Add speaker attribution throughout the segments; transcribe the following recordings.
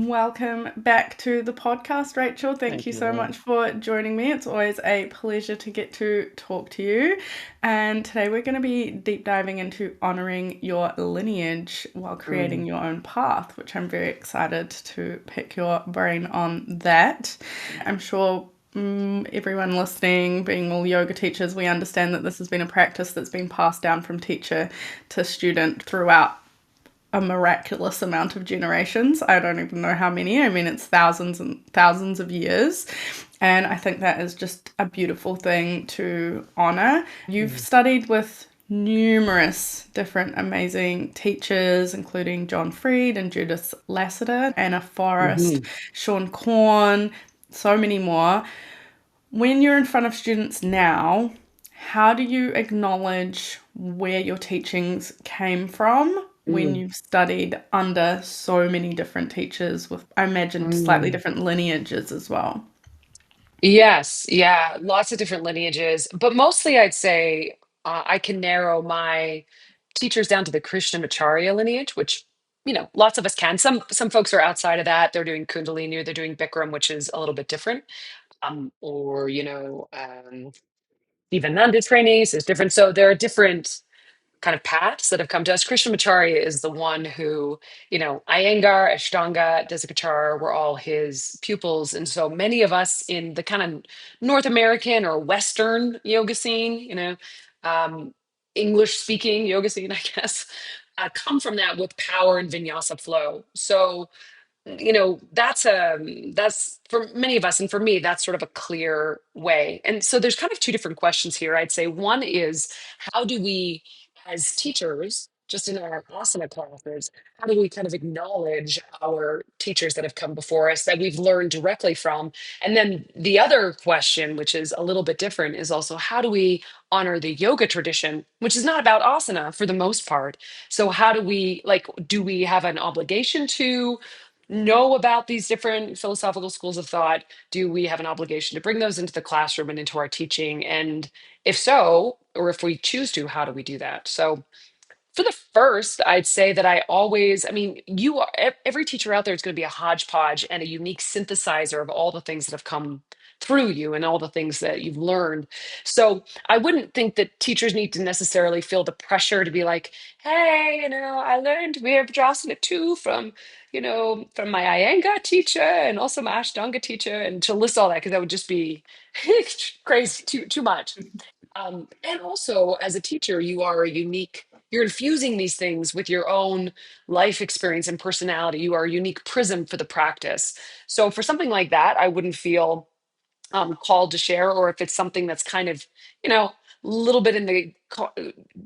Speaker 1: Welcome back to the podcast, Rachel. Thank
Speaker 2: Thank
Speaker 1: you so
Speaker 2: you.
Speaker 1: much for joining me. It's always a pleasure to get to talk to you. And today we're going to be deep diving into honoring your lineage while creating
Speaker 2: Mm,
Speaker 1: your own path, which I'm very excited to pick your brain on that. I'm sure everyone listening, being all yoga teachers, we understand that this has been a practice that's been passed down from teacher to student throughout a miraculous amount of generations. I don't even know how many. I mean, it's thousands and thousands of years. And I think that is just a beautiful thing to honor. You've
Speaker 2: mm,
Speaker 1: studied with numerous different amazing teachers, including John Freed and Judith Lassiter, Anna Forrest,
Speaker 2: mhm,
Speaker 1: Sean Corn, so many more. When you're in front of students now, how do you acknowledge where your teachings came from when
Speaker 2: mm,
Speaker 1: you've studied under so many different teachers with, I imagine, slightly
Speaker 2: mm.
Speaker 1: different lineages as well?
Speaker 2: Yes, yeah, lots of different lineages, but mostly I'd say I can narrow my teachers down to the Krishnamacharya lineage, which lots of us can. Some folks are outside of that; they're doing Kundalini or they're doing Bikram, which is a little bit different. Or even Nanda trainings is different. So there are different kind of paths that have come to us. Krishnamacharya is the one who, Iyengar, Ashtanga, Desikachar were all his pupils. And so many of us in the kind of North American or Western yoga scene, um, English speaking yoga scene, I guess, come from that with power and vinyasa flow. So that's for many of us, and for me that's sort of a clear way. And so there's kind of two different questions here. I'd say one is, how do we as teachers, just in our asana classes, how do we kind of acknowledge our teachers that have come before us that we've learned directly from? And then the other question, which is a little bit different, is also, how do we honor the yoga tradition, which is not about asana for the most part? So how do we, like, do we have an obligation to know about these different philosophical schools of thought? Do we have an obligation to bring those into the classroom and into our teaching? And if so, or if we choose to, how do we do that? So for the first, I'd say that I mean, every teacher out there is going to be a hodgepodge and a unique synthesizer of all the things that have come through you and all the things that you've learned. So I wouldn't think that teachers need to necessarily feel the pressure to be like, hey, I learned Virabhadrasana too from my Iyengar teacher and also my Ashtanga teacher, and to list all that, because that would just be crazy, too much. And also, as a teacher, you are a unique, you're infusing these things with your own life experience and personality. You are a unique prism for the practice. So, for something like that, I wouldn't feel called to share, or if it's something that's kind of, a little bit in the,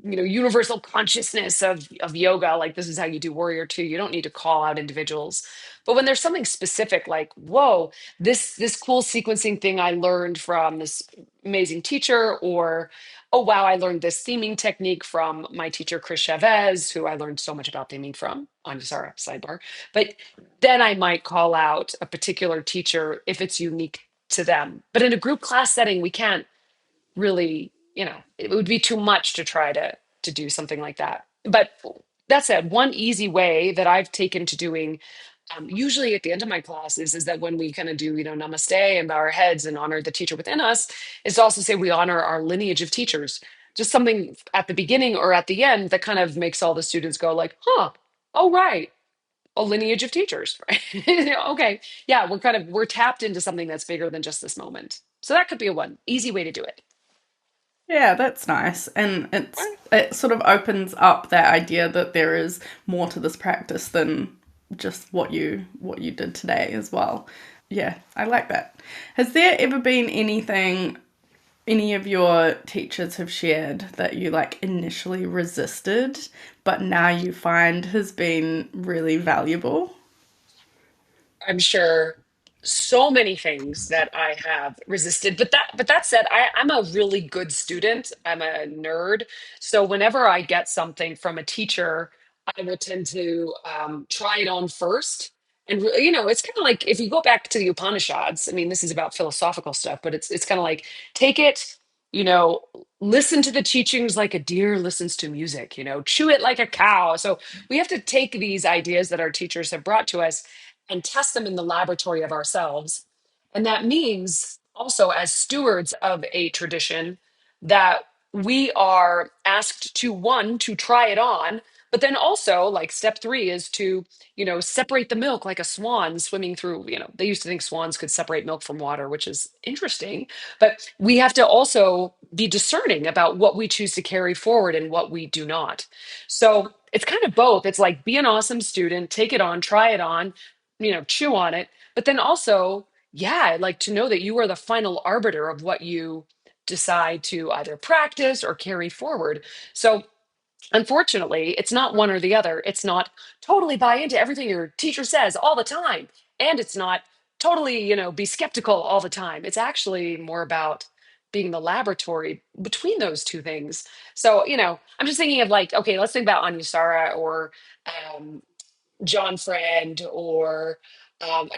Speaker 2: universal consciousness of yoga, like this is how you do warrior two. You don't need to call out individuals. But when there's something specific, like, whoa, this cool sequencing thing I learned from this amazing teacher, or oh wow, I learned this theming technique from my teacher Chris Chavez, who I learned so much about theming from. I'm sorry, sidebar. But then I might call out a particular teacher if it's unique to them. But in a group class setting, we can't really, it would be too much to try to do something like that. But that said, one easy way that I've taken to doing, usually at the end of my classes, is that when we kind of do, namaste and bow our heads and honor the teacher within us, is to also say we honor our lineage of teachers. Just something at the beginning or at the end that kind of makes all the students go like, huh, oh right, a lineage of teachers, right? Okay, yeah, we're tapped into something that's bigger than just this moment. So that could be a one easy way to do it.
Speaker 1: Yeah, that's nice. And
Speaker 2: Right.
Speaker 1: it sort of opens up that idea that there is more to this practice than just what you did today as well. Yeah, I like that. Has there ever been anything any of your teachers have shared that you like initially resisted, but now you find has been really valuable?
Speaker 2: I'm sure so many things that I have resisted, but that said, I'm a really good student. I'm a nerd. So whenever I get something from a teacher, I will tend to try it on first. And it's kind of like, if you go back to the Upanishads, I mean, this is about philosophical stuff, but it's kind of like, take it, you know, listen to the teachings like a deer listens to music, chew it like a cow. So we have to take these ideas that our teachers have brought to us and test them in the laboratory of ourselves. And that means also, as stewards of a tradition, that we are asked to, one, to try it on, but then also, like, step three is to, separate the milk like a swan swimming through. They used to think swans could separate milk from water, which is interesting. But we have to also be discerning about what we choose to carry forward and what we do not. So it's kind of both. It's like, be an awesome student, take it on, try it on, chew on it. But then also, yeah, I'd like to know that you are the final arbiter of what you decide to either practice or carry forward. So unfortunately, it's not one or the other. It's not totally buy into everything your teacher says all the time. And it's not totally, be skeptical all the time. It's actually more about being the laboratory between those two things. So, I'm just thinking of, like, okay, let's think about Anusara or um, John Friend, or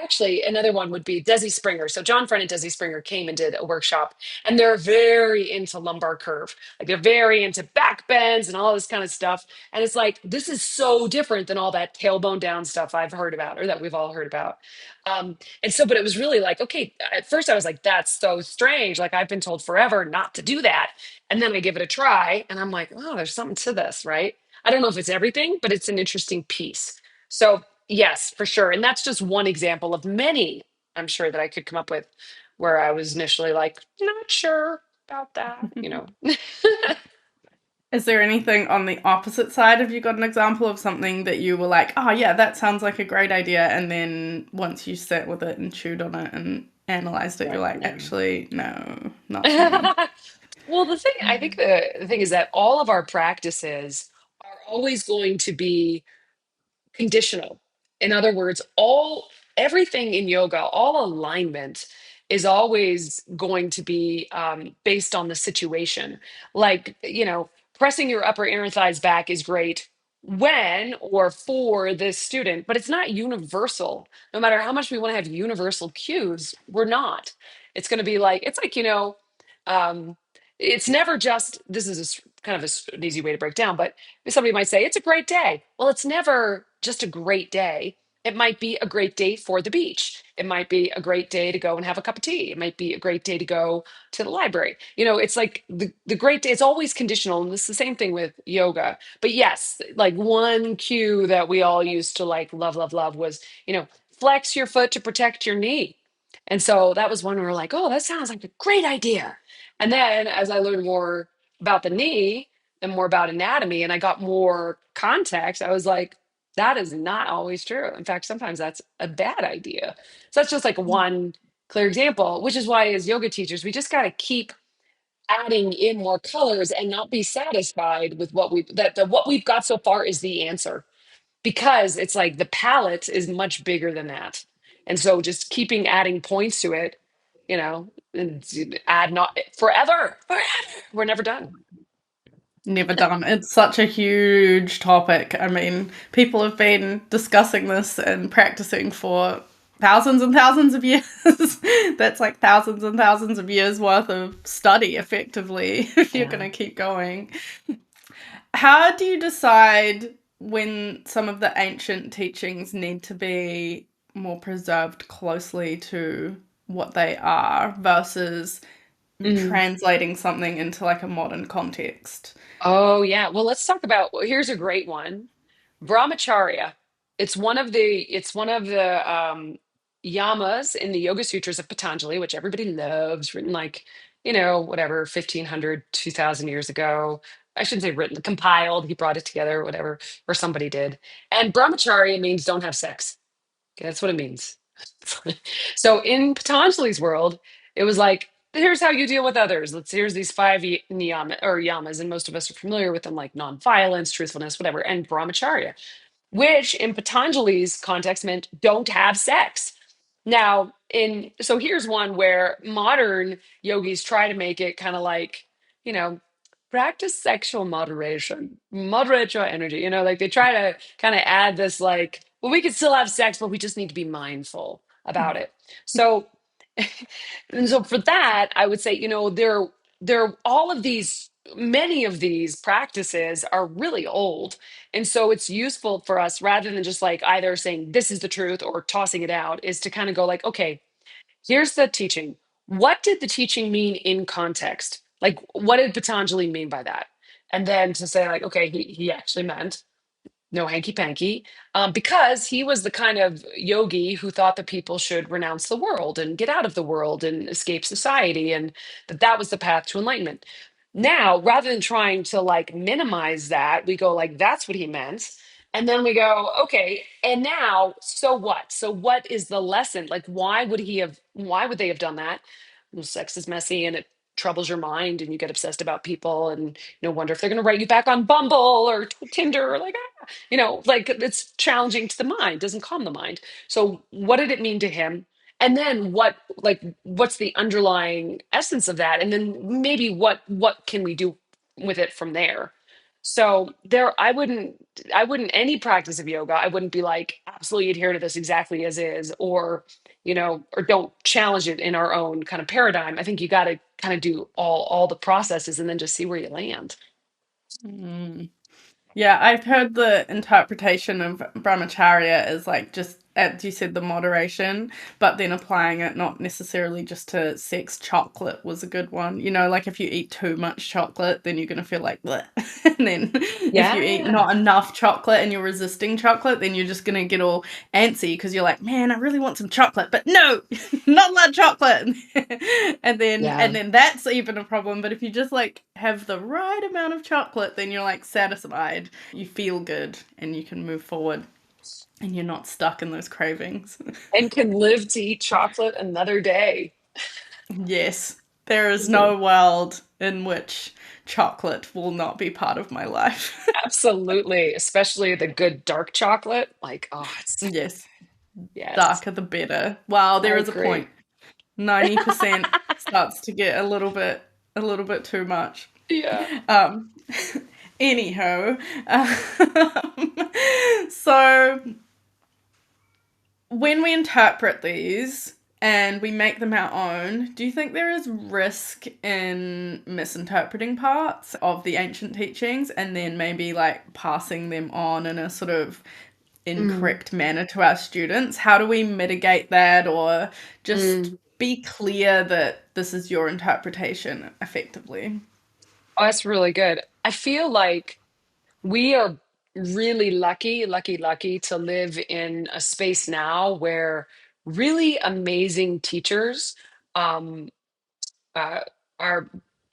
Speaker 2: actually another one would be Desi Springer. So John Friend and Desi Springer came and did a workshop, and they're very into lumbar curve. Like, they're very into back bends and all this kind of stuff. And it's like, this is so different than all that tailbone down stuff I've heard about, or that we've all heard about. And so, but it was really like, okay, at first I was like, that's so strange. Like, I've been told forever not to do that. And then I give it a try and I'm like, oh, there's something to this, right? I don't know if it's everything, but it's an interesting piece. So, yes, for sure. And that's just one example of many, I'm sure, that I could come up with where I was initially like, not sure about that.
Speaker 1: Is there anything on the opposite side? Have you got an example of something that you were like, oh, yeah, that sounds like a great idea. And then once you sat with it and chewed on it and analyzed it, you're
Speaker 2: Right.
Speaker 1: like,
Speaker 2: No.
Speaker 1: actually, no, not for me.
Speaker 2: Well, I think the thing is that all of our practices are always going to be conditional. In other words, everything in yoga, all alignment is always going to be based on the situation. Like, pressing your upper inner thighs back is great when or for this student, but it's not universal. No matter how much we want to have universal cues, we're not. It's going to be like, it's like, um, it's never just, this is kind of an easy way to break down, but somebody might say, it's a great day. Well, it's never just a great day. It might be a great day for the beach. It might be a great day to go and have a cup of tea. It might be a great day to go to the library. It's like the great day, it's always conditional. And it's the same thing with yoga. But yes, like, one cue that we all used to, like, love, love, love was, flex your foot to protect your knee. And so that was one where we're like, oh, that sounds like a great idea. And then as I learned more about the knee, and more about anatomy, and I got more context, I was like, that is not always true. In fact, sometimes that's a bad idea. So that's just like one clear example, which is why, as yoga teachers, we just got to keep adding in more colors and not be satisfied with what we've got so far is the answer, because it's like the palette is much bigger than that. And so just keeping adding points to it, and add not forever. We're never done.
Speaker 1: Never done. It's such a huge topic. I mean, people have been discussing this and practicing for thousands and thousands of years. That's like thousands and thousands of years worth of study, effectively, if you're going
Speaker 2: Yeah.
Speaker 1: to keep going. How do you decide when some of the ancient teachings need to be more preserved closely to what they are versus translating something into like a modern context?
Speaker 2: Oh yeah. Well, let's talk about, well, here's a great one. Brahmacharya. It's one of the yamas in the Yoga Sutras of Patanjali, which everybody loves, written like, whatever, 1500, 2000 years ago. I shouldn't say written, compiled. He brought it together, whatever, or somebody did. And brahmacharya means don't have sex. Okay, that's what it means. So in Patanjali's world, it was like, here's how you deal with others. Here's these five niyama or yamas, and most of us are familiar with them, like nonviolence, truthfulness, whatever, and brahmacharya, which in Patanjali's context meant don't have sex. Now, so here's one where modern yogis try to make it kind of like, you know, practice sexual moderation, moderate your energy. Like, they try to kind of add this, like, well, we can still have sex, but we just need to be mindful about it. So, and so for that, I would say, there are all of these many of these practices are really old. And so it's useful for us rather than just like either saying this is the truth or tossing it out, is to kind of go like, okay, here's the teaching. What did the teaching mean in context? Like, what did Patanjali mean by that? And then to say, like, okay, he actually meant no hanky panky, because he was the kind of yogi who thought that people should renounce the world and get out of the world and escape society, and that that was the path to enlightenment. Now, rather than trying to like minimize that, we go like, that's what he meant. And then we go, okay, and now, so what? So what is the lesson? Like, why would they have done that? Well, sex is messy and it troubles your mind and you get obsessed about people and wonder if they're going to write you back on Bumble or Tinder, or like, like it's challenging to the mind, doesn't calm the mind. So what did it mean to him? And then what's the underlying essence of that? And then maybe what can we do with it from there? So there, I wouldn't any practice of yoga, I wouldn't be like absolutely adhere to this exactly as is, or don't challenge it in our own kind of paradigm. I think you got to kind of do all the processes and then just see where you land.
Speaker 1: Mm. Yeah, I've heard the interpretation of brahmacharya as like just, as you said, the moderation, but then applying it not necessarily just to sex. Chocolate was a good one. Like if you eat too much chocolate, then you're going to feel like bleh. And then if you eat
Speaker 2: Yeah.
Speaker 1: not enough chocolate and you're resisting chocolate, then you're just going to get all antsy because you're like, man, I really want some chocolate, but no, not a lot of chocolate. And
Speaker 2: Yeah.
Speaker 1: then that's even a problem. But if you just like have the right amount of chocolate, then you're like satisfied, you feel good, and you can move forward, and you're not stuck in those cravings.
Speaker 2: And can live to eat chocolate another day.
Speaker 1: Yes, there is no world in which chocolate will not be part of my life.
Speaker 2: Absolutely, especially the good dark chocolate. Like, oh, it's
Speaker 1: Yes,
Speaker 2: yes,
Speaker 1: darker the better. Wow,
Speaker 2: I
Speaker 1: there is a
Speaker 2: agree.
Speaker 1: point. 90% starts to get a little bit too much.
Speaker 2: Yeah.
Speaker 1: Um, anyhow, so when we interpret these and we make them our own, do you think there is risk in misinterpreting parts of the ancient teachings and then maybe like passing them on in a sort of
Speaker 2: Mm,
Speaker 1: incorrect manner to our students? How do we mitigate that, or just
Speaker 2: mm.
Speaker 1: be clear that this is your interpretation effectively?
Speaker 2: Oh, that's really good. I feel like we are really lucky, lucky, lucky to live in a space now where really amazing teachers um, uh, are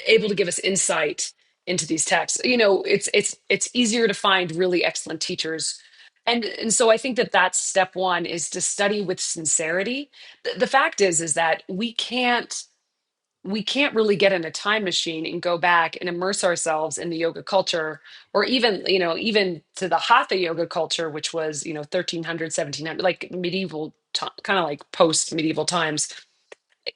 Speaker 2: able to give us insight into these texts. It's easier to find really excellent teachers. And so I think that that's step one, is to study with sincerity. The fact is that we can't really get in a time machine and go back and immerse ourselves in the yoga culture, or even to the hatha yoga culture, which was 1300, 1700, like medieval, kind of like post medieval times.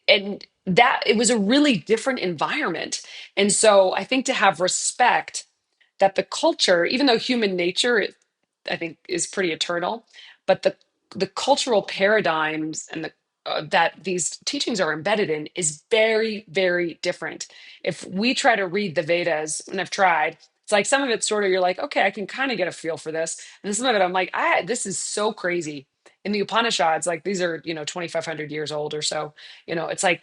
Speaker 2: And that it was a really different environment. And so I think to have respect that the culture, even though human nature, I think, is pretty eternal, but the cultural paradigms and the that these teachings are embedded in is very, very different. If we try to read the Vedas, and I've tried, it's like some of it's sort of, you're like, okay, I can kind of get a feel for this, and then some of it I'm like, this is so crazy. In the Upanishads, like these are 2,500 years old or so. It's like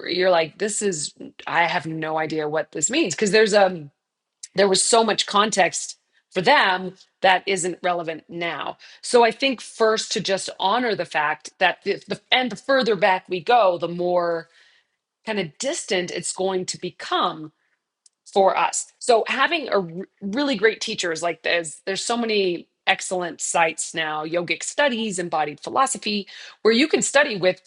Speaker 2: you're like, this is, I have no idea what this means, because there was so much context for them that isn't relevant now. So I think first to just honor the fact that the further back we go, the more kind of distant it's going to become for us. So having really great teachers, like there's so many excellent sites now, yogic studies, embodied philosophy, where you can study with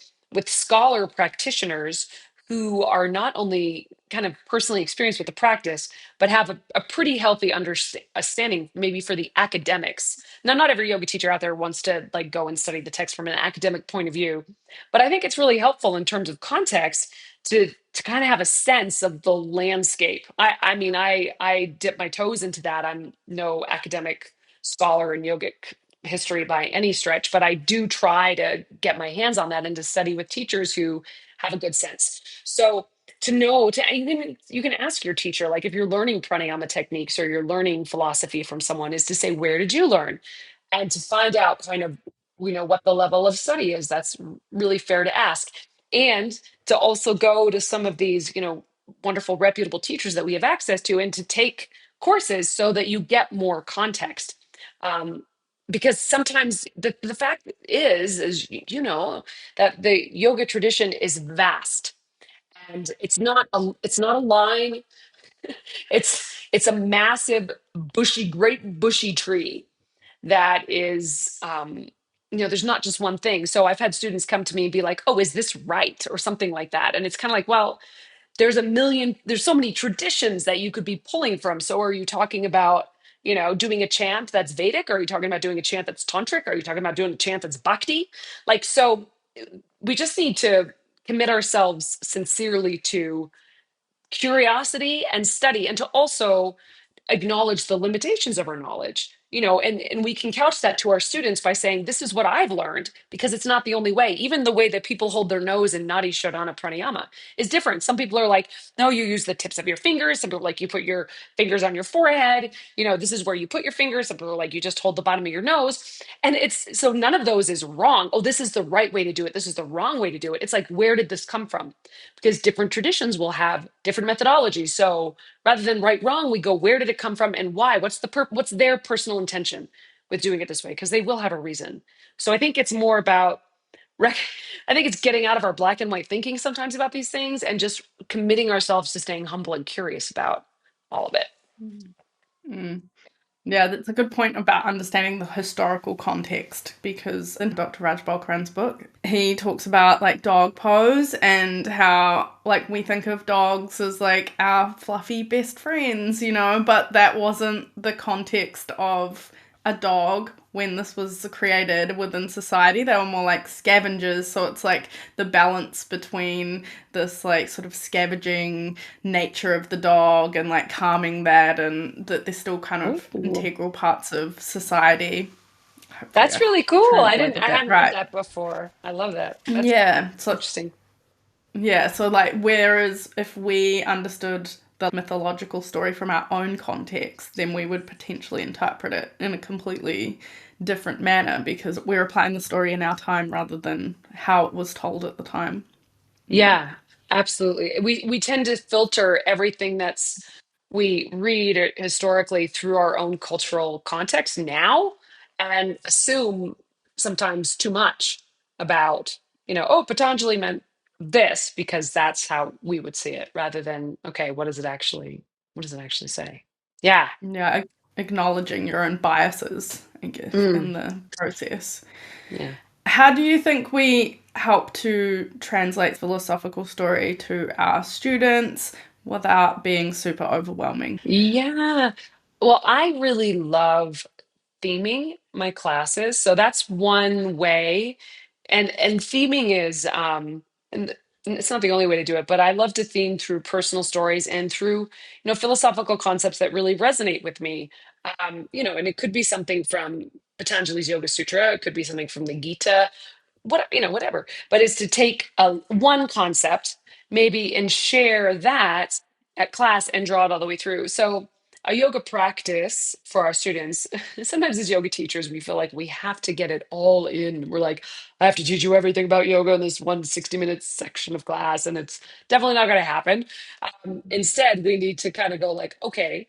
Speaker 2: scholar practitioners who are not only kind of personally experienced with the practice, but have a pretty healthy understanding maybe for the academics. Now, not every yoga teacher out there wants to like go and study the text from an academic point of view, but I think it's really helpful in terms of context to kind of have a sense of the landscape. I mean, I dip my toes into that. I'm no academic scholar in yogic history by any stretch, but I do try to get my hands on that and to study with teachers who have a good sense. So to know to you can ask your teacher, like if you're learning pranayama techniques or you're learning philosophy from someone, is to say, where did you learn? And to find out kind of what the level of study is. That's really fair to ask. And to also go to some of these wonderful reputable teachers that we have access to, and to take courses so that you get more context. um, because sometimes the fact is that the yoga tradition is vast, and it's not a line. It's a massive great bushy tree that is there's not just one thing. So I've had students come to me and be like, oh, is this right, or something like that. And it's kind of like, well, there's so many traditions that you could be pulling from. So are you talking about doing a chant that's Vedic? Or are you talking about doing a chant that's tantric? Or are you talking about doing a chant that's bhakti? Like, so we just need to commit ourselves sincerely to curiosity and study, and to also acknowledge the limitations of our knowledge. And we can couch that to our students by saying, this is what I've learned, because it's not the only way. Even the way that people hold their nose in nadi shodhana pranayama is different. Some people are like, no, you use the tips of your fingers. Some people are like, you put your fingers on your forehead. This is where you put your fingers. Some people are like, you just hold the bottom of your nose. And it's so none of those is wrong. Oh, this is the right way to do it, this is the wrong way to do it. It's like, where did this come from? Because different traditions will have different methodologies. So rather than right wrong, we go, where did it come from and why? What's their personal intention with doing it this way? Because they will have a reason. So I think it's more about rec- I think it's getting out of our black and white thinking sometimes about these things, and just committing ourselves to staying humble and curious about all of it.
Speaker 1: Mm. Yeah, that's a good point about understanding the historical context, because in Dr. Raj Balkaran's book, he talks about like dog pose and how like we think of dogs as like our fluffy best friends, but that wasn't the context of a dog when this was created within society. They were more like scavengers. So it's like the balance between this like sort of scavenging nature of the dog and like calming that, and that they're still kind of
Speaker 2: Ooh,
Speaker 1: integral parts of society. Hopefully
Speaker 2: that's
Speaker 1: I
Speaker 2: really cool.
Speaker 1: translated
Speaker 2: I
Speaker 1: that
Speaker 2: hadn't heard
Speaker 1: right.
Speaker 2: that before. I love that. That's
Speaker 1: Yeah. So
Speaker 2: interesting.
Speaker 1: yeah, so like whereas if we understood the mythological story from our own context, then we would potentially interpret it in a completely different manner, because we're applying the story in our time rather than how it was told at the time. Yeah.
Speaker 2: Yeah, absolutely. We tend to filter everything that's we read historically through our own cultural context now, and assume sometimes too much about, oh, Patanjali meant this because that's how we would see it, rather than, okay, what does it actually say? Yeah.
Speaker 1: Yeah, acknowledging your own biases, I guess,
Speaker 2: Mm,
Speaker 1: in the process.
Speaker 2: yeah.
Speaker 1: How do you think we help to translate philosophical story to our students without being super overwhelming?
Speaker 2: Yeah. Well, I really love theming my classes. So that's one way. And theming is and it's not the only way to do it, but I love to theme through personal stories and through, philosophical concepts that really resonate with me. And it could be something from Patanjali's Yoga Sutra, it could be something from the Gita, whatever. But is to take one concept maybe and share that at class and draw it all the way through. So a yoga practice for our students, sometimes as yoga teachers, we feel like we have to get it all in. We're like, I have to teach you everything about yoga in this 160-minute section of class, and it's definitely not going to happen. Instead, we need to kind of go like, okay,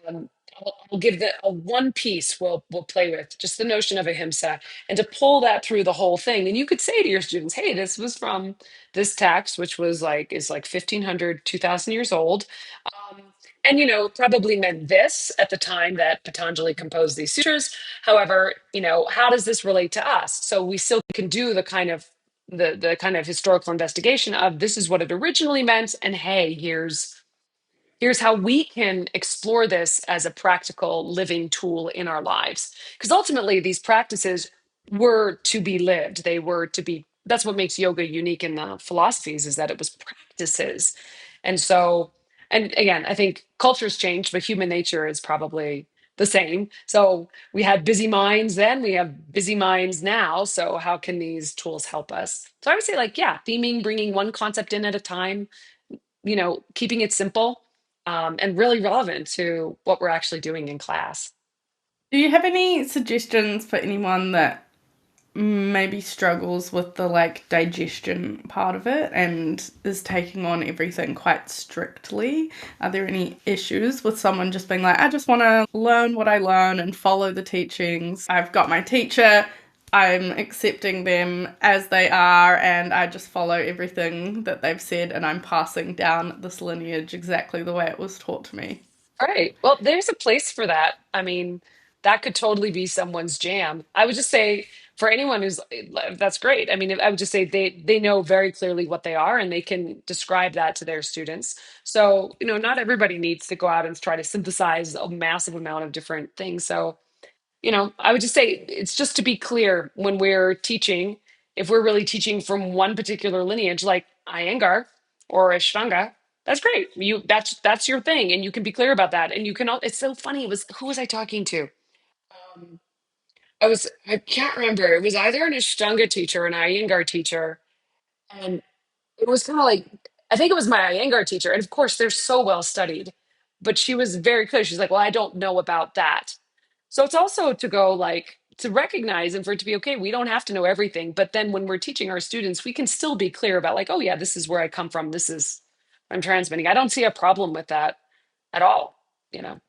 Speaker 2: um, I'll give the a one piece we'll play with, just the notion of ahimsa, and to pull that through the whole thing. And you could say to your students, hey, this was from this text, which is like 1500, 2000 years old. Um, and probably meant this at the time that Patanjali composed these sutras. However, how does this relate to us? So we still can do the kind of historical investigation of, this is what it originally meant, and hey, here's how we can explore this as a practical living tool in our lives. Because ultimately, these practices were to be lived. That's what makes yoga unique in the philosophies, is that it was practices. And so, and again, I think culture's changed, but human nature is probably the same. So we had busy minds then, we have busy minds now. So how can these tools help us? So I would say, like, yeah, theming, bringing one concept in at a time, keeping it simple, and really relevant to what we're actually doing in class.
Speaker 1: Do you have any suggestions for anyone that maybe struggles with the like digestion part of it and is taking on everything quite strictly? Are there any issues with someone just being like, I just want to learn what I learn and follow the teachings? I've got my teacher, I'm accepting them as they are, and I just follow everything that they've said, and I'm passing down this lineage exactly the way it was taught to me.
Speaker 2: Right. Well, there's a place for that. I mean, that could totally be someone's jam. I would just say for anyone who's that's great. I mean, I would just say they know very clearly what they are and they can describe that to their students. So, not everybody needs to go out and try to synthesize a massive amount of different things. So, I would just say it's just to be clear when we're teaching, if we're really teaching from one particular lineage, like Iyengar or Ashtanga, that's great. That's your thing, and you can be clear about that. And you can. It's so funny. It was who was I talking to? Um, I can't remember. It was either an Ashtanga teacher or an Iyengar teacher, and it was kind of like I think it was my Iyengar teacher, and of course they're so well studied, but she was very clear. She's like, "Well, I don't know about that." So it's also to go like to recognize and for it to be okay. We don't have to know everything, but then when we're teaching our students, we can still be clear about like, "Oh yeah, this is where I come from. This is what I'm transmitting." I don't see a problem with that at all. You know.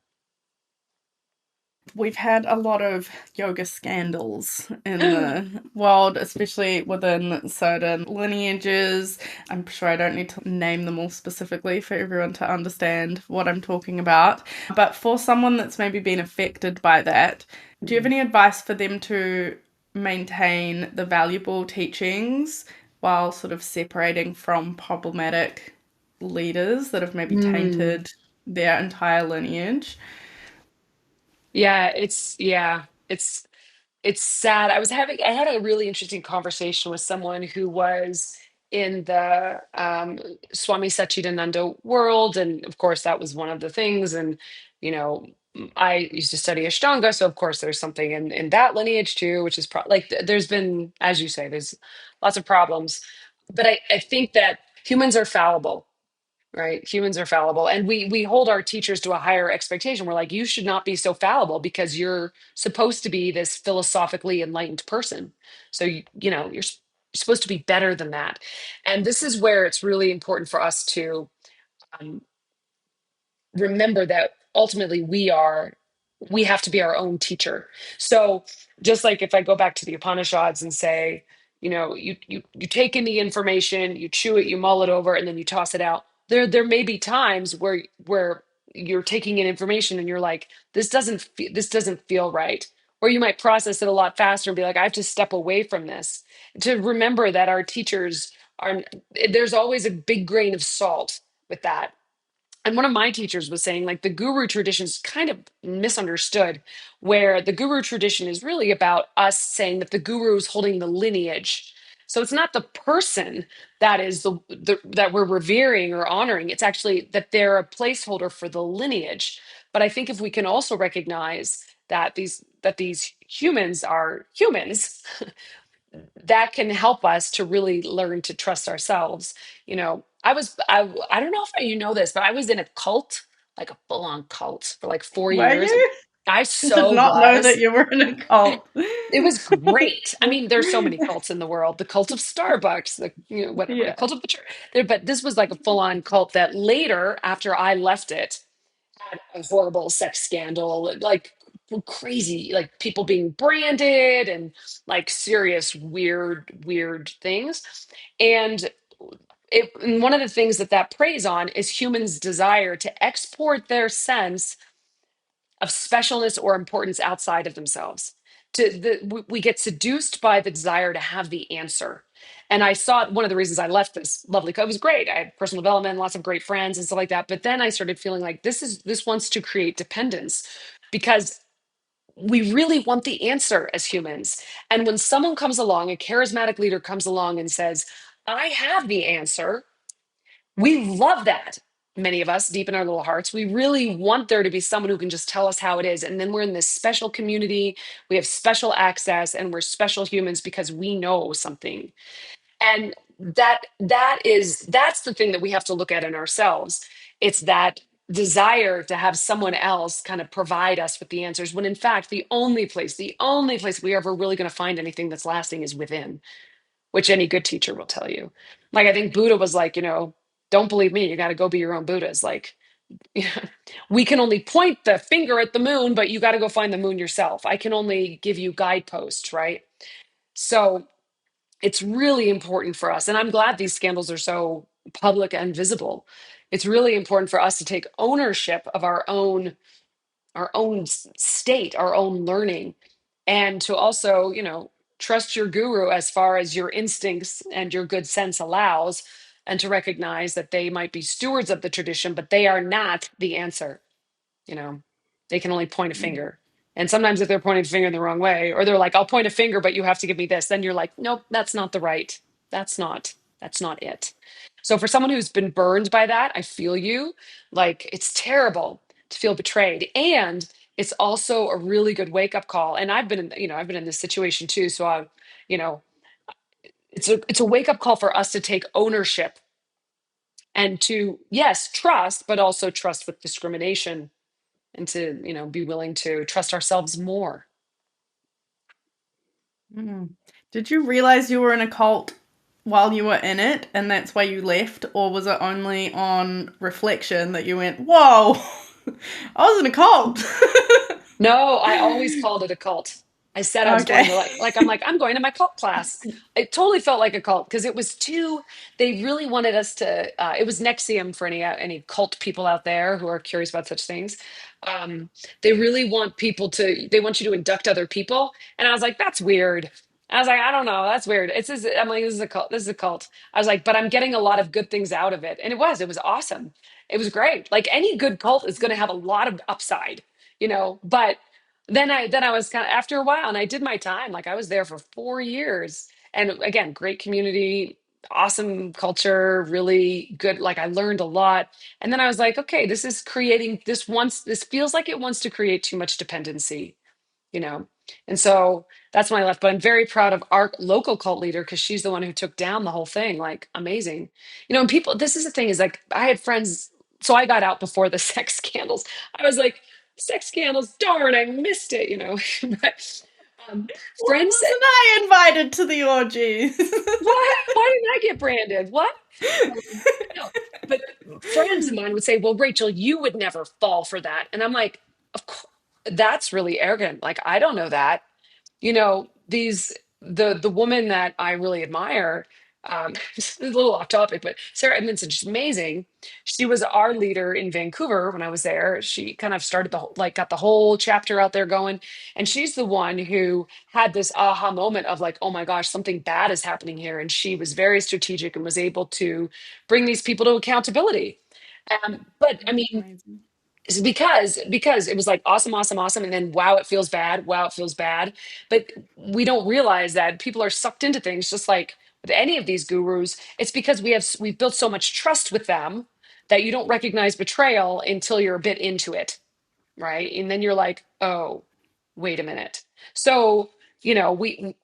Speaker 1: We've had a lot of yoga scandals in the world, especially within certain lineages. I'm sure I don't need to name them all specifically for everyone to understand what I'm talking about. But for someone that's maybe been affected by that, do you have any advice for them to maintain the valuable teachings while sort of separating from problematic leaders that have maybe
Speaker 2: Mm.
Speaker 1: tainted their entire lineage?
Speaker 2: Yeah, it's sad. I had a really interesting conversation with someone who was in the Swami Satchidananda world. And of course, that was one of the things. And, I used to study Ashtanga. So, of course, there's something in that lineage too, which is there's been, as you say, there's lots of problems. But I think that humans are fallible. Right. Humans are fallible. And we hold our teachers to a higher expectation. We're like, you should not be so fallible because you're supposed to be this philosophically enlightened person. So you're supposed to be better than that. And this is where it's really important for us to um, remember that ultimately we have to be our own teacher. So just like if I go back to the Upanishads and say, you take in the information, you chew it, you mull it over, and then you toss it out. There may be times where you're taking in information and you're like, this doesn't feel right. Or you might process it a lot faster and be like, I have to step away from this. To remember that our teachers are there's always a big grain of salt with that. And one of my teachers was saying like the guru tradition is kind of misunderstood, where the guru tradition is really about us saying that the guru is holding the lineage. So it's not the person that is that we're revering or honoring. It's actually that they're a placeholder for the lineage. But I think if we can also recognize that these humans are humans, that can help us to really learn to trust ourselves. I don't know if you know this, but I was in a cult, like a full-on cult for like 4
Speaker 1: Were
Speaker 2: years.
Speaker 1: you?
Speaker 2: I
Speaker 1: Did
Speaker 2: so
Speaker 1: not know that
Speaker 2: was.
Speaker 1: you were in a cult.
Speaker 2: It was great. I mean, there's so many cults in the world. The cult of Starbucks, whatever, the
Speaker 1: Yeah.
Speaker 2: cult of the church. But this was like a full-on cult that later, after I left it, had a horrible sex scandal, like crazy, like people being branded and like serious weird things. And and one of the things that preys on is humans' desire to export their sense of specialness or importance outside of themselves. We get seduced by the desire to have the answer. And I saw one of the reasons I left this lovely it was great. I had personal development, lots of great friends and stuff like that. But then I started feeling like this wants to create dependence because we really want the answer as humans. And when someone comes along, a charismatic leader comes along and says, I have the answer, we love that. Many of us, deep in our little hearts, we really want there to be someone who can just tell us how it is. And then we're in this special community, we have special access, and we're special humans because we know something. And that's the thing that we have to look at in ourselves. It's that desire to have someone else kind of provide us with the answers, when in fact the only place we are ever really going to find anything that's lasting is within, which any good teacher will tell you. Like, I think Buddha was like, don't believe me, you got to go be your own Buddhas. Like, we can only point the finger at the moon, but you got to go find the moon yourself. I can only give you guideposts, right? So it's really important for us, and I'm glad these scandals are so public and visible. It's really important for us to take ownership of our own state, our own learning, and to also, trust your guru as far as your instincts and your good sense allows, and to recognize that they might be stewards of the tradition, but they are not the answer. you know they can only point a
Speaker 1: Mm.
Speaker 2: finger. And sometimes if they're pointing a finger in the wrong way, or they're like, I'll point a finger but you have to give me this, then you're like, nope, that's not the right, that's not it. So for someone who's been burned by that, I feel you. Like, it's terrible to feel betrayed, and it's also a really good wake up call. And I've been in this situation too, so I you know it's a wake up call for us to take ownership, and to, yes, trust, but also trust with discrimination, and to be willing to trust ourselves more.
Speaker 1: Mm. Did you realize you were in a cult while you were in it and that's why you left? Or was it only on reflection that you went, whoa, I was in a cult?
Speaker 2: No, I always called it a cult. I said I was going
Speaker 1: Okay.
Speaker 2: to, I'm going to my cult class. It totally felt like a cult because it was too, they really wanted us to, it was Nexium for any cult people out there who are curious about such things. Um, they really want they want you to induct other people. And I was like, that's weird. I was like, I don't know, that's weird. I'm like, this is a cult. This is a cult. I was like, but I'm getting a lot of good things out of it. And it was awesome. It was great. Like, any good cult is going to have a lot of upside, but then I was kind of, after a while, and I did my time. Like, I was there for 4 years, and again, great community, awesome culture, really good. Like, I learned a lot. And then I was like, okay, this feels like it wants to create too much dependency, you know and so that's when I left. But I'm very proud of our local cult leader, because she's the one who took down the whole thing. Like, amazing. And people, this is the thing, is like, I had friends. So I got out before the sex scandals. I was like, sex scandals, darn, I missed it. But
Speaker 1: Why
Speaker 2: friends said,
Speaker 1: wasn't I invited to the orgies?
Speaker 2: why didn't I get branded? What? No, but friends of mine would say, well, Rachel, you would never fall for that. And I'm like, of course, that's really arrogant. Like, I don't know that. The woman that I really admire, this is a little off topic, but Sarah Edmondson, she's amazing. She was our leader in Vancouver when I was there. She kind of started got the whole chapter out there going. And she's the one who had this aha moment of like, oh my gosh, something bad is happening here. And she was very strategic and was able to bring these people to accountability. But I
Speaker 1: That's
Speaker 2: mean,
Speaker 1: amazing.
Speaker 2: it's because it was like, awesome, awesome, awesome, and then, wow, it feels bad. Wow, it feels bad. But we don't realize that people are sucked into things, just like with any of these gurus. It's because we've built so much trust with them that you don't recognize betrayal until you're a bit into it, right? And then you're like, oh, wait a minute. So, we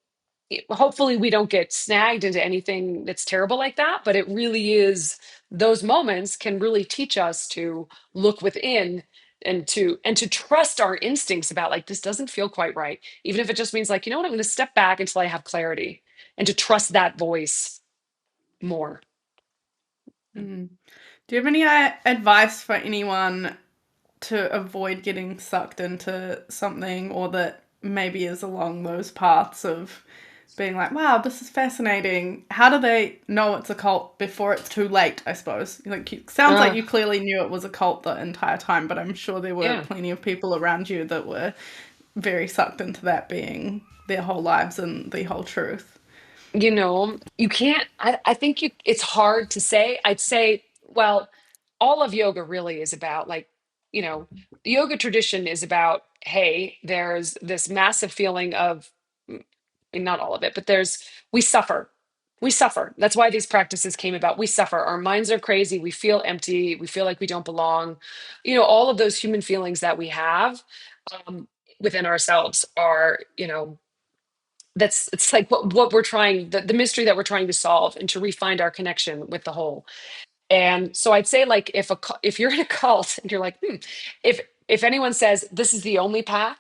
Speaker 2: hopefully we don't get snagged into anything that's terrible like that, but it really is, those moments can really teach us to look within, and to trust our instincts about, like, this doesn't feel quite right, even if it just means, like, you know what, I'm going to step back until I have clarity, and to trust that voice more.
Speaker 1: Mm. Do you have any advice for anyone to avoid getting sucked into something, or that maybe is along those paths of being like, wow, this is fascinating? How do they know it's a cult before it's too late, I suppose? Like, sounds like
Speaker 2: uh
Speaker 1: you clearly knew it was a cult the entire time, but I'm sure there were
Speaker 2: yeah.
Speaker 1: plenty of people around you that were very sucked into that being their whole lives and the whole truth.
Speaker 2: You can't, I think it's hard to say. I'd say, well, all of yoga really is about, like, the yoga tradition is about, hey, there's this massive feeling of, not all of it, but we suffer. We suffer. That's why these practices came about. We suffer. Our minds are crazy. We feel empty. We feel like we don't belong. All of those human feelings that we have, um, within ourselves are, it's like what we're trying, the mystery that we're trying to solve and to refind our connection with the whole. And so I'd say, like, if you're in a cult and you're like, if anyone says this is the only path,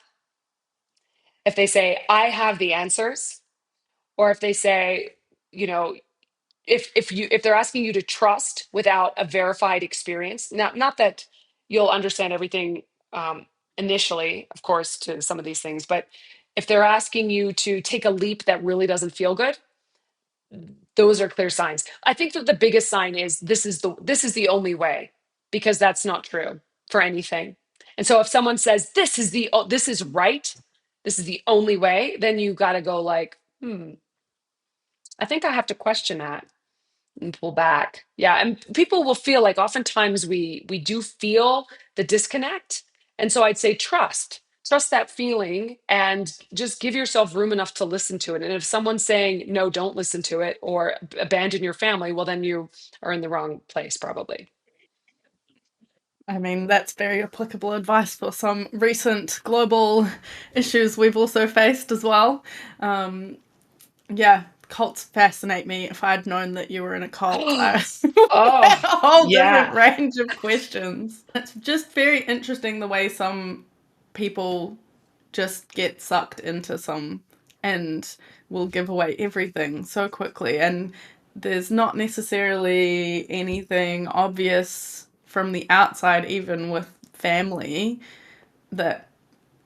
Speaker 2: if they say I have the answers, or if they say, you know, if they're asking you to trust without a verified experience, not that you'll understand everything um, initially, of course, to some of these things, but if they're asking you to take a leap that really doesn't feel good, those are clear signs. I think that the biggest sign is this is the only way, because that's not true for anything. And so if someone says this is right, this is the only way, then you got to go like, I think I have to question that and pull back. Yeah, and people will feel like, oftentimes we do feel the disconnect. And so I'd say trust that feeling, and just give yourself room enough to listen to it. And if someone's saying no, don't listen to it, or abandon your family, well, then you are in the wrong place probably.
Speaker 1: I mean, that's very applicable advice for some recent global issues we've also faced as well. Um, yeah, cults fascinate me. If I'd known that you were in a cult, I
Speaker 2: Oh,
Speaker 1: had a whole different
Speaker 2: yeah.
Speaker 1: range of questions. It's just very interesting the way some people just get sucked into some and will give away everything so quickly. And there's not necessarily anything obvious from the outside, even with family, that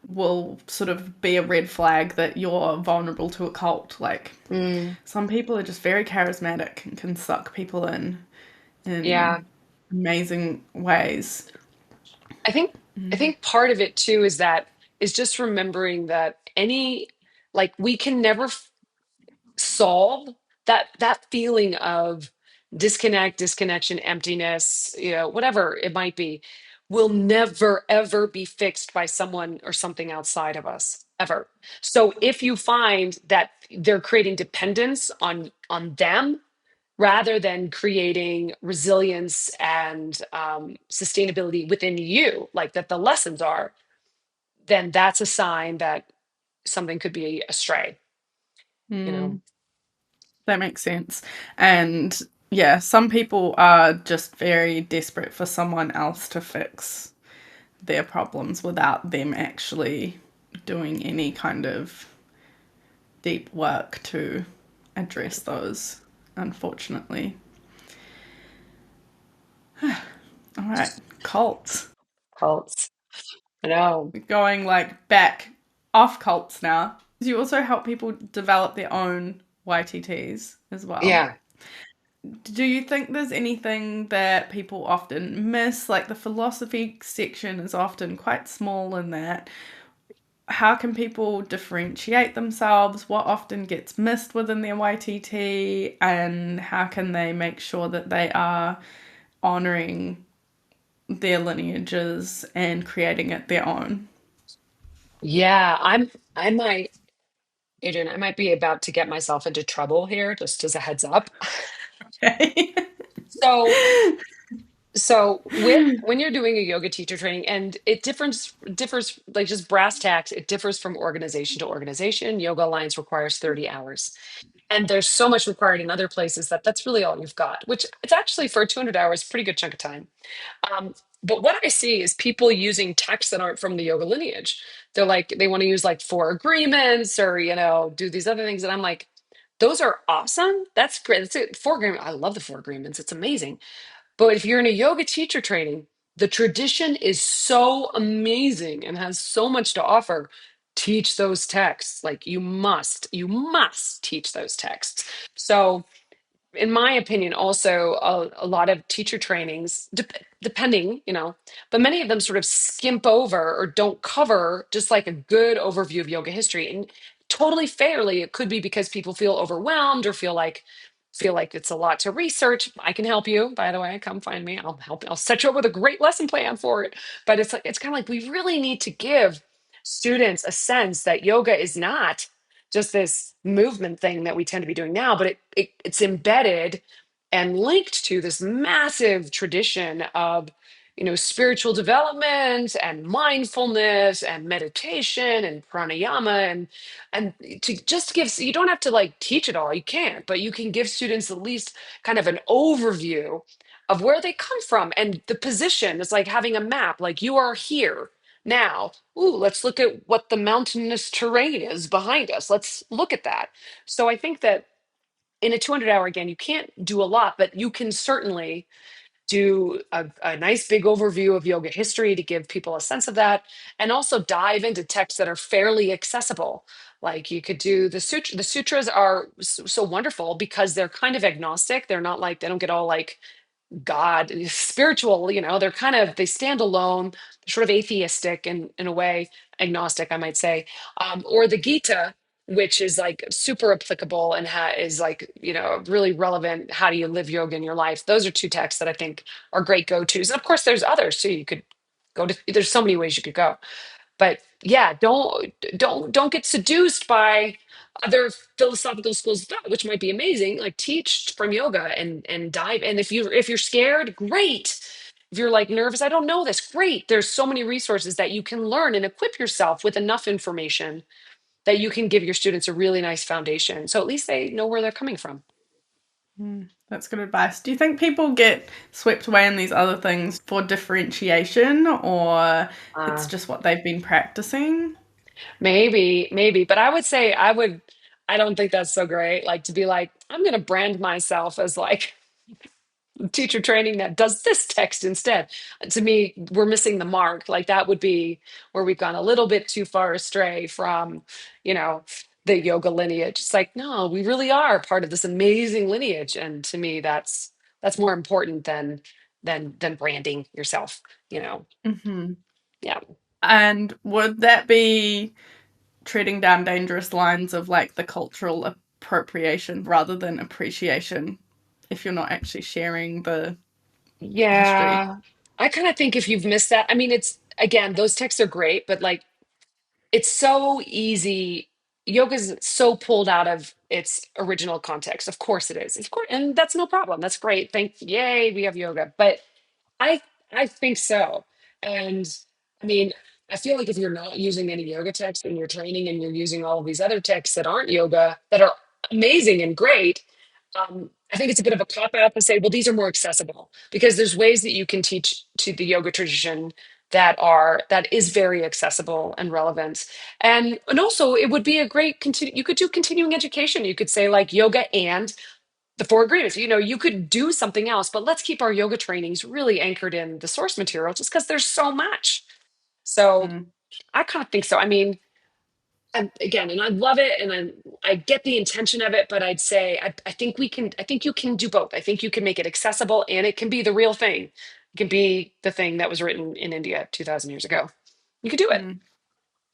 Speaker 1: will sort of be a red flag that you're vulnerable to a cult. Like,
Speaker 2: Mm,
Speaker 1: some people are just very charismatic and can suck people in
Speaker 2: yeah.
Speaker 1: amazing ways.
Speaker 2: I think I think part of it too is just remembering that we can never solve that feeling of disconnection, emptiness, whatever it might be, will never ever be fixed by someone or something outside of us, ever. So if you find that they're creating dependence on them rather than creating resilience and sustainability within you, like that the lessons are, then that's a sign that something could be astray, you know.
Speaker 1: Mm, that makes sense. And yeah, some people are just very desperate for someone else to fix their problems without them actually doing any kind of deep work to address those, unfortunately. All right, cults.
Speaker 2: Cults. I know.
Speaker 1: We're going like back off cults now. You also help people develop their own YTTs as well.
Speaker 2: Yeah.
Speaker 1: Do you think there's anything that people often miss? Like, the philosophy section is often quite small in that. How can people differentiate themselves? What often gets missed within their YTT? And how can they make sure that they are honoring their lineages and creating it their own?
Speaker 2: Yeah, I might, Adrian, I might be about to get myself into trouble here, just as a heads up.
Speaker 1: Okay.
Speaker 2: So, so with when you're doing a yoga teacher training, and it differs like just brass tacks, it differs from organization to organization. Yoga Alliance requires 30 hours. And there's so much required in other places that that's really all you've got, which it's actually for 200 hours, pretty good chunk of time. Um, but what I see is people using texts that aren't from the yoga lineage. They're like, they want to use like four agreements, or, do these other things. And I'm like, those are awesome. That's great. That's it. Four agreement. I love the four agreements. It's amazing. But if you're in a yoga teacher training, the tradition is so amazing and has so much to offer. Teach those texts. Like, you must teach those texts. So in my opinion, also a lot of teacher trainings, depending, but many of them sort of skimp over or don't cover just like a good overview of yoga history. And totally fairly, it could be because people feel overwhelmed or feel like it's a lot to research. I can help you, by the way. Come find me. I'll help. I'll set you up with a great lesson plan for it. But it's kind of like we really need to give students a sense that yoga is not just this movement thing that we tend to be doing now, but it's embedded and linked to this massive tradition of spiritual development and mindfulness and meditation and pranayama and to just give, you don't have to like teach it all, you can't, but you can give students at least kind of an overview of where they come from and the position. It's like having a map, like you are here now. Ooh, let's look at what the mountainous terrain is behind us. Let's look at that. So I think that in a 200-hour, again, you can't do a lot, but you can certainly do a nice big overview of yoga history to give people a sense of that, and also dive into texts that are fairly accessible. Like you could do the sutras are so wonderful because they're kind of agnostic. They're not like, they don't get all like God, spiritual, they're kind of, they stand alone, sort of atheistic in a way, agnostic, I might say. Or the Gita, which is like super applicable and is like, really relevant. How do you live yoga in your life? Those are two texts that I think are great go-tos. And of course, there's others too. You could there's so many ways you could go. But yeah, don't get seduced by other philosophical schools of thought, which might be amazing. Like teach from yoga and dive. And if you're scared, great. If you're like nervous, I don't know this, great. There's so many resources that you can learn and equip yourself with enough information that you can give your students a really nice foundation. So at least they know where they're coming from.
Speaker 1: That's good advice. Do you think people get swept away in these other things for differentiation, or it's
Speaker 2: Uh,
Speaker 1: just what they've been practicing?
Speaker 2: maybe, but I would say I don't think that's so great. Like to be like, I'm going to brand myself as like teacher training that does this text instead. To me, we're missing the mark. Like that would be where we've gone a little bit too far astray from, you know, the yoga lineage. It's like, no, we really are part of this amazing lineage. And to me, that's more important than branding yourself, you know.
Speaker 1: Hmm.
Speaker 2: Yeah.
Speaker 1: And would that be treading down dangerous lines of like the cultural appropriation rather than appreciation if you're not actually sharing the history?
Speaker 2: Yeah. I kind of think if you've missed that, I mean, it's again, those texts are great, but like it's so easy. Yoga's so pulled out of its original context. Of course it is. Of course, and that's no problem. That's great. Yay, we have yoga. But I I think so. And I mean, I feel like if you're not using any yoga texts in your training and you're using all of these other texts that aren't yoga, that are amazing and great, I think it's a bit of a cop out to say, well, these are more accessible because there's ways that you can teach to the yoga tradition that is very accessible and relevant. And also it would be a great you could do continuing education. You could say like yoga and the four agreements. You could do something else, but let's keep our yoga trainings really anchored in the source material just because there's so much. So
Speaker 1: Mm,
Speaker 2: I kind of think so. I mean, and again, and I love it, and I get the intention of it, but I'd say I think we can. I think you can do both. I think you can make it accessible, and it can be the real thing. It can be the thing that was written in India 2,000 years ago. You could do it.
Speaker 1: mm,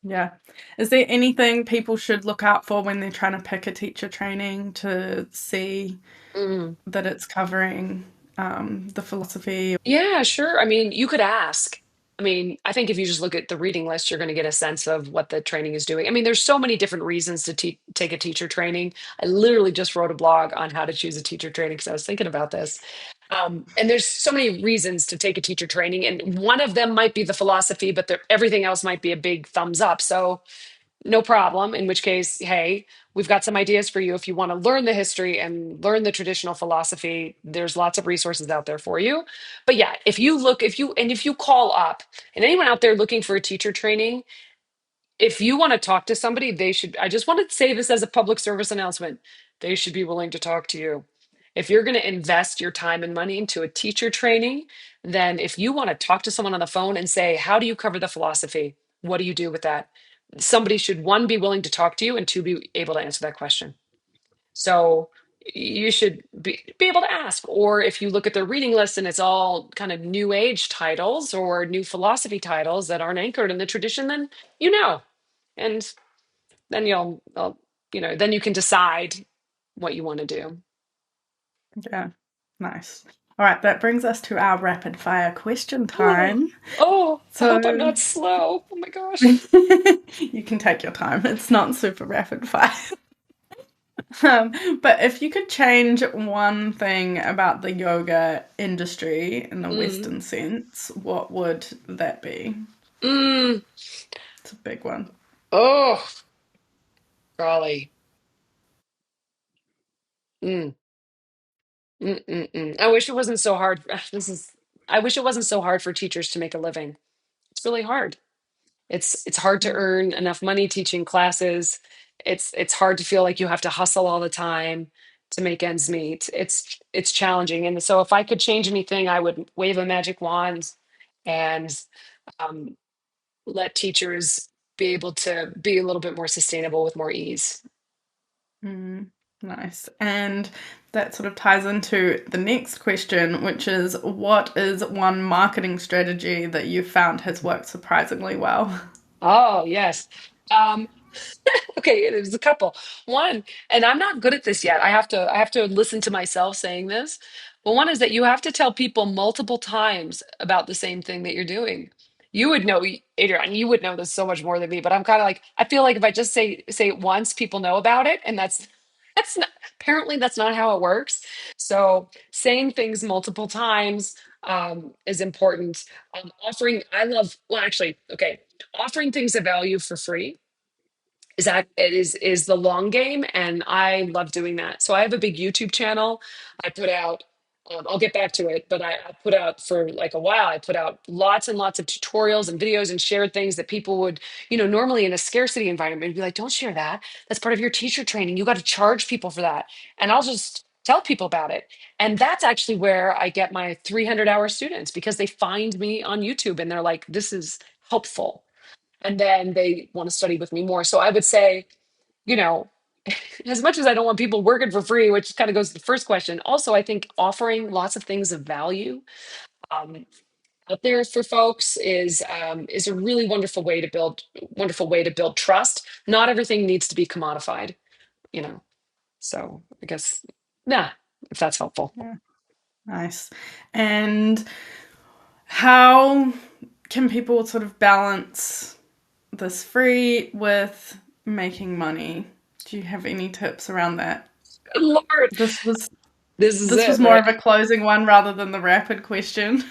Speaker 1: yeah. Is there anything people should look out for when they're trying to pick a teacher training to see
Speaker 2: Mm.
Speaker 1: that it's covering the philosophy?
Speaker 2: Yeah, sure. I mean, you could ask. I mean, I think if you just look at the reading list, you're going to get a sense of what the training is doing. I mean, there's so many different reasons to take a teacher training. I literally just wrote a blog on how to choose a teacher training because I was thinking about this. And there's so many reasons to take a teacher training, and one of them might be the philosophy, but everything else might be a big thumbs up. So no problem. In which case, hey, we've got some ideas for you. If you want to learn the history and learn the traditional philosophy, there's lots of resources out there for you. But yeah, if you call up, and anyone out there looking for a teacher training, if you want to talk to somebody, I just want to say this as a public service announcement. They should be willing to talk to you. If you're going to invest your time and money into a teacher training, then if you want to talk to someone on the phone and say, how do you cover the philosophy? What do you do with that? Somebody should, one, be willing to talk to you, and two, be able to answer that question. So you should be able to ask. Or if you look at the reading list and it's all kind of new age titles or new philosophy titles that aren't anchored in the tradition, then you know. And then then you can decide what you want to do.
Speaker 1: Yeah, nice. All right, that brings us to our rapid fire question
Speaker 2: Oh,
Speaker 1: time.
Speaker 2: oh, I
Speaker 1: So
Speaker 2: hope I'm not slow. Oh my gosh.
Speaker 1: you can take your time. It's not super rapid fire. But if you could change one thing about the yoga industry in the
Speaker 2: Mm,
Speaker 1: Western sense, what would that be?
Speaker 2: mm,
Speaker 1: It's a big one.
Speaker 2: oh, golly. Mm, I wish it wasn't so hard. This is, I wish it wasn't so hard for teachers to make a living. It's really hard. It's hard to earn enough money teaching classes. It's hard to feel like you have to hustle all the time to make ends meet. It's challenging. And so if I could change anything, I would wave a magic wand and um, let teachers be able to be a little bit more sustainable with more ease.
Speaker 1: Mm, nice. And that sort of ties into the next question, which is what is one marketing strategy that you found has worked surprisingly well?
Speaker 2: Oh, yes. Um, Okay, there's a couple. One, and I'm not good at this yet. I have to listen to myself saying this. But one is that you have to tell people multiple times about the same thing that you're doing. You would know, Adrian, you would know this so much more than me, but I'm kind of like, I feel like if I just say it once, people know about it, and that's not, apparently that's not how it works. So saying things multiple times is important. Well, actually, okay, offering things of value for free is the long game, and I love doing that. So I have a big YouTube channel. I put out I'll get back to it, but I put out for like a while. I put out lots and lots of tutorials and videos and shared things that people would, normally in a scarcity environment, be like, don't share that. That's part of your teacher training. You got to charge people for that. And I'll just tell people about it. And that's actually where I get my 300-hour students, because they find me on YouTube and they're like, this is helpful, and then they want to study with me more. So I would say, you know, as much as I don't want people working for free, which kind of goes to the first question, also I think offering lots of things of value um, out there for folks is a really wonderful way to build trust. Not everything needs to be commodified, you know. So I guess, yeah, if that's helpful.
Speaker 1: Yeah, nice. And how can people sort of balance this free with making money? Do you have any tips around that?
Speaker 2: Good Lord,
Speaker 1: This was
Speaker 2: this is
Speaker 1: this was
Speaker 2: it,
Speaker 1: more
Speaker 2: right?
Speaker 1: of a closing one rather than the rapid question.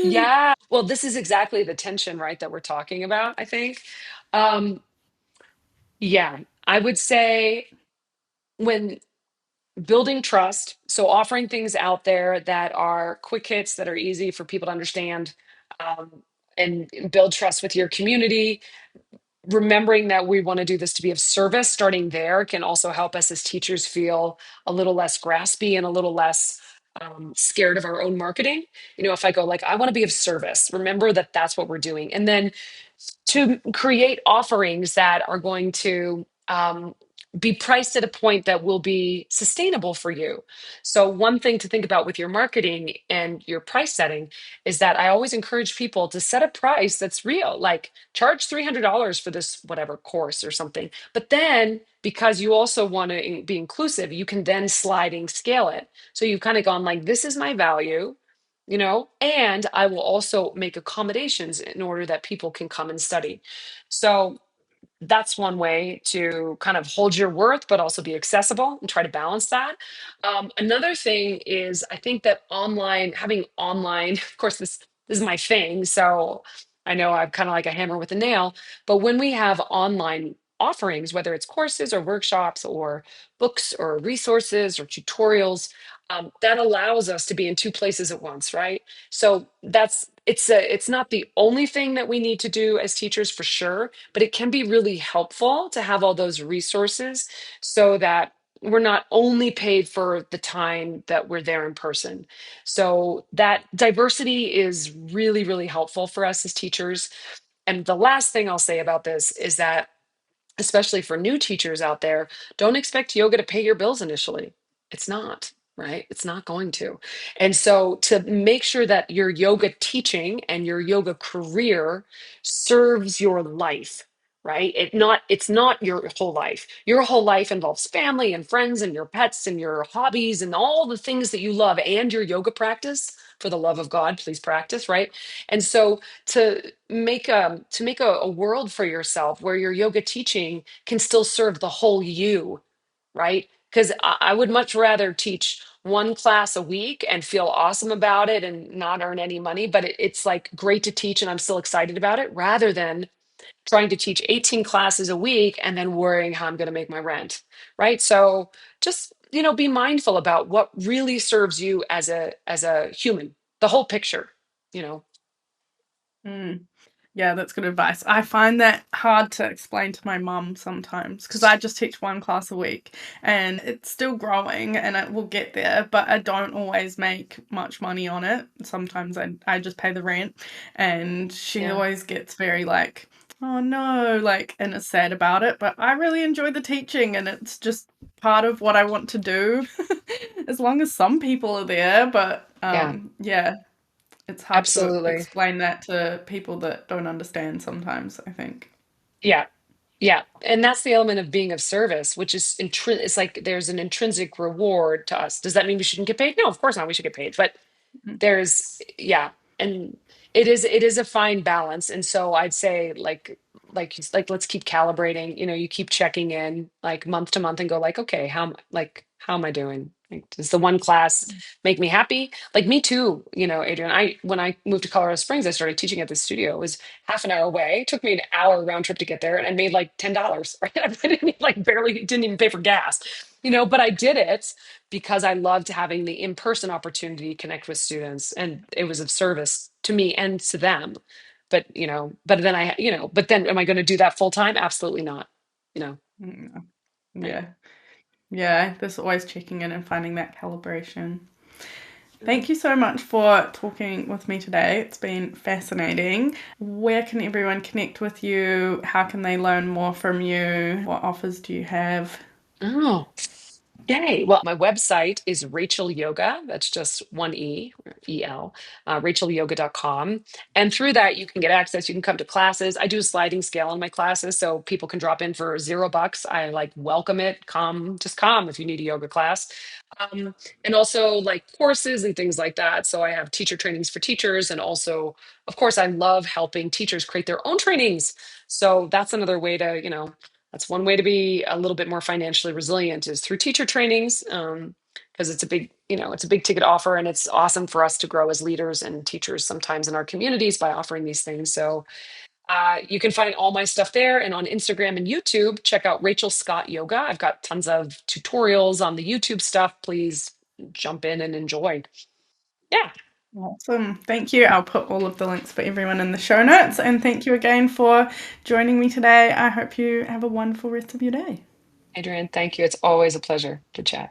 Speaker 2: Yeah. Well, this is exactly the tension, right, that we're talking about, I think. Um, yeah, I would say when building trust, so offering things out there that are quick hits, that are easy for people to understand, um, and build trust with your community, remembering that we want to do this to be of service, starting there can also help us as teachers feel a little less graspy and a little less scared of our own marketing. If I go like, I want to be of service, remember that that's what we're doing. And then to create offerings that are going to be priced at a point that will be sustainable for you. So, one thing to think about with your marketing and your price setting is that I always encourage people to set a price that's real, like charge $300 for this whatever course or something. But then, because you also want to be inclusive, you can then sliding scale it. So, you've kind of gone like, this is my value. And I will also make accommodations in order that people can come and study. So that's one way to kind of hold your worth, but also be accessible and try to balance that. Another thing is, I think that having online, of course, this is my thing. So I know I'm kind of like a hammer with a nail, but when we have online offerings, whether it's courses or workshops or books or resources or tutorials, that allows us to be in two places at once, right? So it's not the only thing that we need to do as teachers for sure, but it can be really helpful to have all those resources so that we're not only paid for the time that we're there in person. So that diversity is really, really helpful for us as teachers. And the last thing I'll say about this is that, especially for new teachers out there, don't expect yoga to pay your bills initially. It's not, right? It's not going to. And so, to make sure that your yoga teaching and your yoga career serves your life, right? It's not your whole life. Your whole life involves family and friends and your pets and your hobbies and all the things that you love and your yoga practice. For the love of God, please practice, right? And so to make a world for yourself where your yoga teaching can still serve the whole you, right? Because I would much rather teach one class a week and feel awesome about it and not earn any money, but it's like great to teach and I'm still excited about it, rather than trying to teach 18 classes a week and then worrying how I'm going to make my rent, right? So just, be mindful about what really serves you as a human, the whole picture, you know.
Speaker 1: Mm. Yeah, that's good advice. I find that hard to explain to my mum sometimes because I just teach one class a week and it's still growing and it will get there, but I don't always make much money on it. Sometimes I just pay the rent and she
Speaker 2: Yeah.
Speaker 1: always gets very like, oh no, like, and is sad about it. But I really enjoy the teaching and it's just part of what I want to do as long as some people are there. But
Speaker 2: Yeah,
Speaker 1: yeah, it's hard to
Speaker 2: absolutely.
Speaker 1: explain that to people that don't understand sometimes, I think.
Speaker 2: Yeah. Yeah, and that's the element of being of service, which is it's like there's an intrinsic reward to us. Does that mean we shouldn't get paid? No, of course not. We should get paid. But
Speaker 1: Mhm.
Speaker 2: there's, yeah, and it is a fine balance. And so I'd say like let's keep calibrating. You keep checking in like month to month and go like, okay, how am I doing? Like, does the one class make me happy? Like me too, Adrian. I When I moved to Colorado Springs, I started teaching at the studio. It was half an hour away. It took me an hour round trip to get there, and I made like $10. Right? I didn't like barely didn't even pay for gas. But I did it because I loved having the in-person opportunity to connect with students, and it was of service to me and to them. But am I going to do that full time? Absolutely not. You know,
Speaker 1: Mm,
Speaker 2: right.
Speaker 1: yeah. Yeah, there's always checking in and finding that calibration. Thank you so much for talking with me today. It's been fascinating. Where can everyone connect with you? How can they learn more from you? What offers do you have?
Speaker 2: Oh, yay. Well, my website is Rachel Yoga. That's just one E, or EL, rachelyoga.com. And through that, you can get access. You can come to classes. I do a sliding scale in my classes, so people can drop in for $0. I like welcome it. Just come if you need a yoga class. Um, and also like courses and things like that. So I have teacher trainings for teachers. And also, of course, I love helping teachers create their own trainings. So that's another way that's one way to be a little bit more financially resilient is through teacher trainings, because it's a big ticket offer, and it's awesome for us to grow as leaders and teachers sometimes in our communities by offering these things. So you can find all my stuff there, and on Instagram and YouTube, check out Rachel Scott Yoga. I've got tons of tutorials on the YouTube stuff. Please jump in and enjoy. Yeah,
Speaker 1: Awesome. Thank you. I'll put all of the links for everyone in the show notes.
Speaker 2: awesome.
Speaker 1: And thank you again for joining me today. I hope you have a wonderful rest of your day.
Speaker 2: Adrian, thank you. It's always a pleasure to chat.